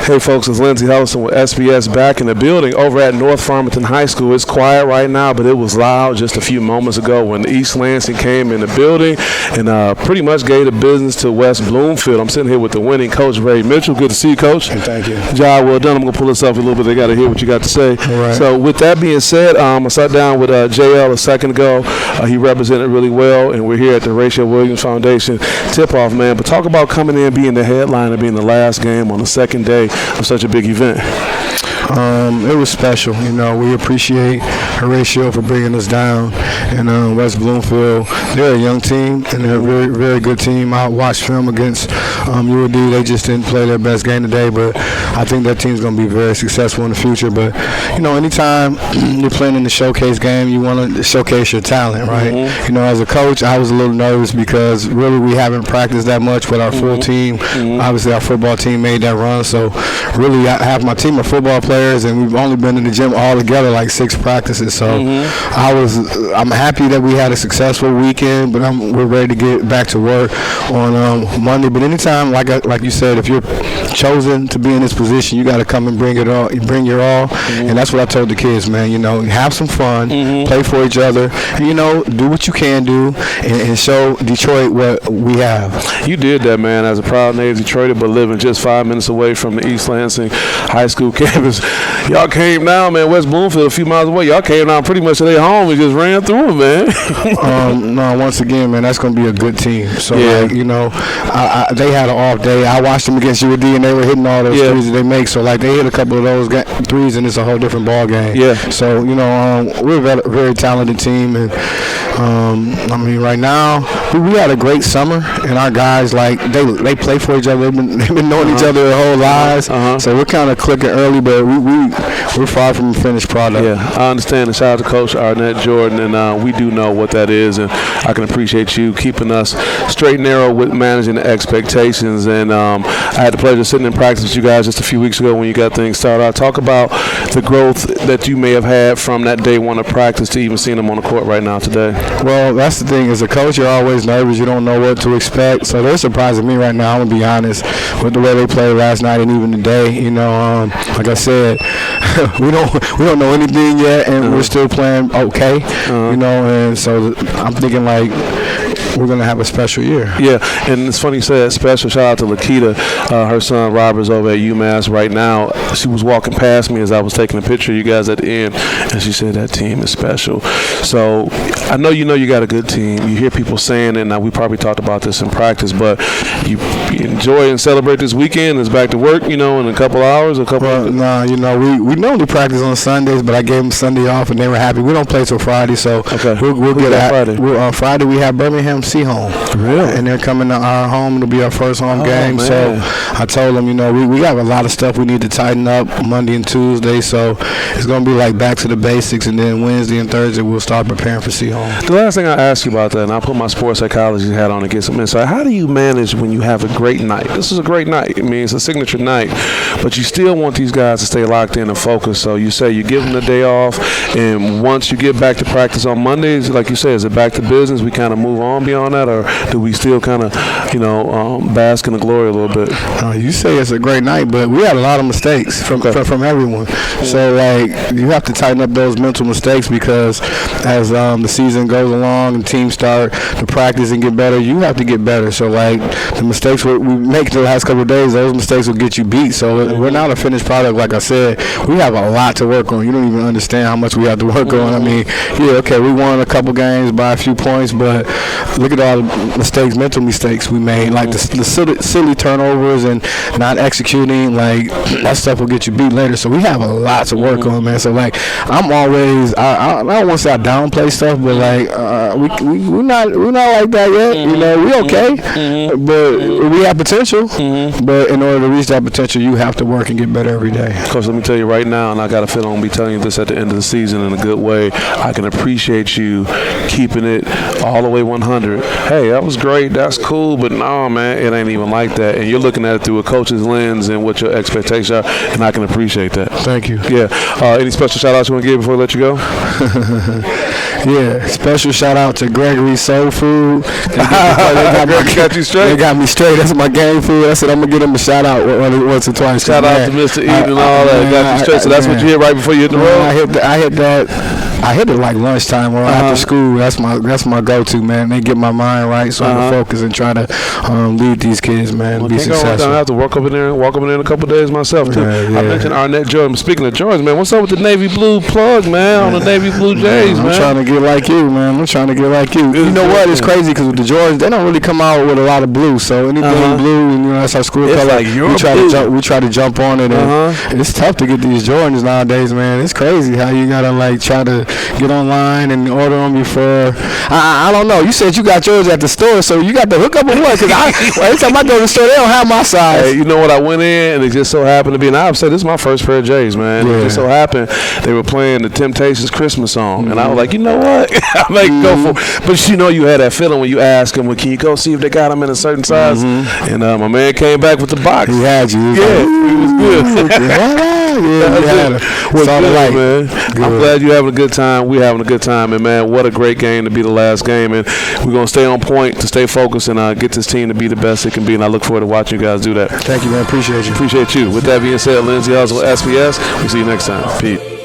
Hey folks, it's Lindsey Ellison with SPS back in the building over at North Farmington High School. It's quiet right now, but it was loud just a few moments ago when East Lansing came in the building and pretty much gave the business to West Bloomfield. I'm sitting here with the winning coach, Ray Mitchell. Good to see you, Coach. And thank you. Job well done. I'm going to pull this up a little bit. They got to hear what you got to say. All right. So with that being said, I sat down with JL a second ago. He represented really well, and we're here at the Horatio Williams Foundation tip-off, man. But talk about coming in, being the headliner, being the last game on the second day of such a big event. It was special. You know, we appreciate Horatio for bringing us down. And West Bloomfield, they're a young team, and they're a very, very good team. I watched film against UOD. They just didn't play their best game today, but I think that team's going to be very successful in the future. But, you know, anytime you're playing in the showcase game, you want to showcase your talent, right? Mm-hmm. You know, as a coach, I was a little nervous because really we haven't practiced that much with our full team. Obviously, our football team made that run, so really I have my team of football players, and we've only been in the gym all together like 6 practices. So I'm happy that we had a successful weekend, but we're ready to get back to work on Monday. But anytime, like you said, if you're chosen to be in this position, you got to come and bring it all. You bring your all, and that's what I told the kids, man. You know, have some fun, play for each other, and, you know, do what you can do, and show Detroit what we have. You did that, man, as a proud native Detroiter, but living just 5 minutes away from the East Lansing High School campus. Y'all came down, man. West Bloomfield, a few miles away. Y'all came down pretty much to their home and just ran through them, man. No, once again, man, that's going to be a good team. So, yeah. like, you know, they had an off day. I watched them against UOD, and they were hitting all those threes that they make. So, like, they hit a couple of those threes, and it's a whole different ball game. Yeah. So, you know, we're a very talented team, and I mean, right now, we had a great summer, and our guys, like, they play for each other. They've been knowing each other their whole lives. So we're kind of clicking early, but we're far from a finished product. Yeah, I understand. And shout out to Coach Arnett Jordan, and we do know what that is, and I can appreciate you keeping us straight and narrow with managing the expectations. And I had the pleasure of sitting in practice with you guys just a few weeks ago when you got things started out. Talk about the growth that you may have had from that day one of practice to even seeing them on the court right now today. Well, that's the thing. As a coach, you're always nervous. You don't know what to expect. So they're surprising me right now, I'm going to be honest, with the way they played last night and even today. You know, like I said, we don't know anything yet, and we're still playing okay. You know, and so I'm thinking, like, we're going to have a special year. Yeah, and it's funny you said special. Shout out to Lakita. Her son Robert's over at UMass right now. She was walking past me as I was taking a picture of you guys at the end, and she said that team is special. So I know you got a good team. You hear people saying it, and we probably talked about this in practice, but you enjoy and celebrate this weekend. It's back to work, you know, in a couple hours. No, you know, we normally practice on Sundays, but I gave them Sunday off, and they were happy. We don't play till Friday, so we'll get at Friday. On Friday we have Birmingham Seahome. Really? And they're coming to our home. It'll be our first home game. Man. So I told them, you know, we have a lot of stuff we need to tighten up Monday and Tuesday. So it's going to be like back to the basics. And then Wednesday and Thursday, we'll start preparing for Seahome. The last thing I asked you about that, and I'll put my sports psychology hat on to get some insight. How do you manage when you have a great night? This is a great night. I mean, it's a signature night. But you still want these guys to stay locked in and focused. So you say you give them the day off. And once you get back to practice on Mondays, like you said, is it back to business? We kind of move on beyond that, or do we still kind of, you know, bask in the glory a little bit? You say it's a great night, but we had a lot of mistakes from everyone. So, like, you have to tighten up those mental mistakes because as the season goes along and teams start to practice and get better, you have to get better. So, like, the mistakes we make the last couple of days, those mistakes will get you beat. So, we're not a finished product. Like I said, we have a lot to work on. You don't even understand how much we have to work on. I mean, we won a couple games by a few points, but look at all the mental mistakes we made, like the silly turnovers and not executing. Like, that stuff will get you beat later. So we have a lot to work on, man. So, like, I'm always, I don't want to say I downplay stuff, but, like, we're not like that yet. You know, we okay, but we have potential. But in order to reach that potential, you have to work and get better every day. Coach, let me tell you right now, and I got a feeling I'm going to be telling you this at the end of the season in a good way. I can appreciate you keeping it all the way 100 100. Hey, that was great. That's cool. But no, man, it ain't even like that. And you're looking at it through a coach's lens and what your expectations are, and I can appreciate that. Thank you. Yeah. Any special shout-outs you want to give before I let you go? Yeah, special shout-out to Gregory's Soul Food. They got you straight? They got me straight. That's my game food. I said I'm going to give them a shout-out once or twice. Shout out to Mr. Eden and all that. Got you straight. So that's what you hit right before you hit the road? I hit it like lunchtime or after school. That's my go-to, man. They get my mind right so I can focus and try to lead these kids, man. Well, be successful. I have to walk up in there in a couple of days myself too. Yeah. I mentioned Arnett Jordan. Speaking of Jordans, man, what's up with the navy blue plug, man? On the navy blue Jays, man. I'm trying to get like you, man. I'm trying to get like you. You know what? It's crazy because with the Jordans, they don't really come out with a lot of blue. So anything blue, and that's our school color. Like we try to jump on it, and it's tough to get these Jordans nowadays, man. It's crazy how you gotta like try to get online and order them before. I don't know. You said you got yours at the store, so you got the hookup or what? Because every time I go to the store, they don't have my size. Hey, you know what? I went in and it just so happened to be, and I would say this is my first pair of J's, man. It just so happened they were playing the Temptations Christmas song, and I was like, you know what? I like go for it. But you know, you had that feeling when you ask them, well, can you go see if they got them in a certain size? And my man came back with the box. He had you. Yeah, it was good. What's good, man? Good. I'm glad you're having a good time. We're having a good time, and man, what a great game to be the last game, and we're gonna stay on point to stay focused and get this team to be the best it can be. And I look forward to watching you guys do that. Thank you, man. Appreciate you. Appreciate you. With that being said, Lindsay Oswald, SPS. We'll see you next time. Peace.